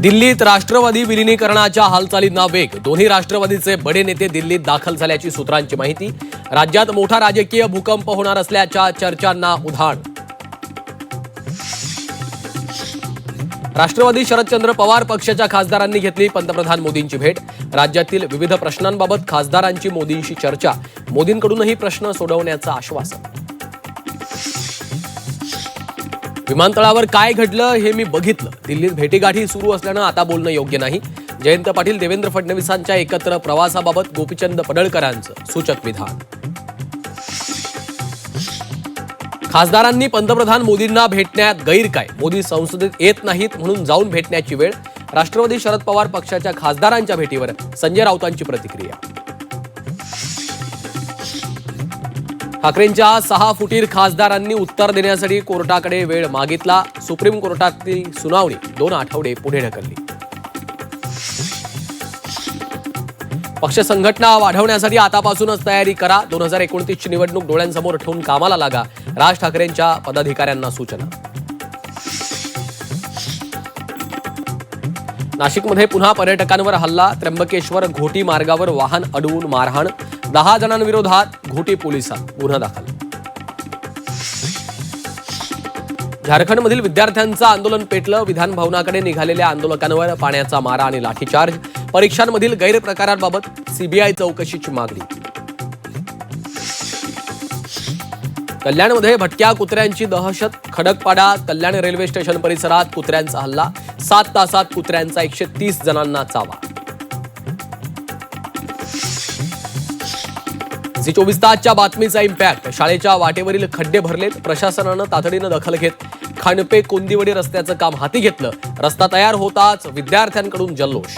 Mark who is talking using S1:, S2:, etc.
S1: दिल्लीत राष्ट्रवादी विलिनीकरणाच्या हालचालींना वेग. दोन्ही राष्ट्रवादीचे बडे नेते दिल्लीत दाखल झाल्याची सूत्रांची माहिती. राज्यात मोठा राजकीय भूकंप होणार असल्याच्या चर्चांना उधाण. राष्ट्रवादी शरदचंद्र पवार पक्षाच्या खासदारांनी घेतली पंतप्रधान मोदींची भेट. राज्यातील विविध प्रश्नांबाबत खासदारांची मोदींशी चर्चा. मोदींकडूनही प्रश्न सोडवण्याचं आश्वासन. विमानतळावर काय घडलं हे मी बघितलं. दिल्लीत भेटीगाठी सुरू असल्यानं आता बोलणं योग्य नाही. जयंत पाटील देवेंद्र फडणवीसांच्या एकत्र प्रवासाबाबत गोपीचंद पडळकरांचं सूचक विधान. खासदारांनी पंतप्रधान मोदींना भेटण्यात गैर काय? मोदी संसदेत येत नाहीत म्हणून जाऊन भेटण्याची वेळ. राष्ट्रवादी शरद पवार पक्षाच्या खासदारांच्या भेटीवर संजय राऊतांची प्रतिक्रिया. ठाकरेंच्या 6 फुटीर खासदारांनी उत्तर देण्यासाठी कोर्टाकडे वेळ मागितला. सुप्रीम कोर्टातील सुनावणी 2 आठवडे पुढे ढकलली. पक्ष संघटना वाढवण्यासाठी आतापासूनच तयारी करा. 2029ची निवडणूक डोळ्यांसमोर ठेवून कामाला लागा. राज ठाकरेंच्या पदाधिकाऱ्यांना सूचना. नाशिकमध्ये पुन्हा पर्यटकांवर हल्ला. त्र्यंबकेश्वर घोटी मार्गावर वाहन अडवून मारहाण. 10 जणांविरोधात घोटी पोलिसात गुन्हा दाखल. झारखंडमधील विद्यार्थ्यांचं आंदोलन पेटलं. विधान भवनाकडे निघालेल्या आंदोलकांवर पाण्याचा मारा आणि लाठीचार्ज. परीक्षांमधील गैरप्रकारांबाबत सीबीआय चौकशीची मागणी. कल्याणमध्ये भटक्या कुत्र्यांची दहशत. खडकपाडा कल्याण रेल्वे स्टेशन परिसरात कुत्र्यांचा हल्ला. 7 तासात कुत्र्यांचा 130 जणांना चावा. झी 24 तासच्या बातमीचा इम्पॅक्ट. शाळेच्या वाटेवरील खड्डे भरलेत. प्रशासनानं तातडीनं दखल घेत खांडपे कोंदिवडी रस्त्याचं काम हाती घेतलं. रस्ता तयार होताच विद्यार्थ्यांकडून जल्लोष.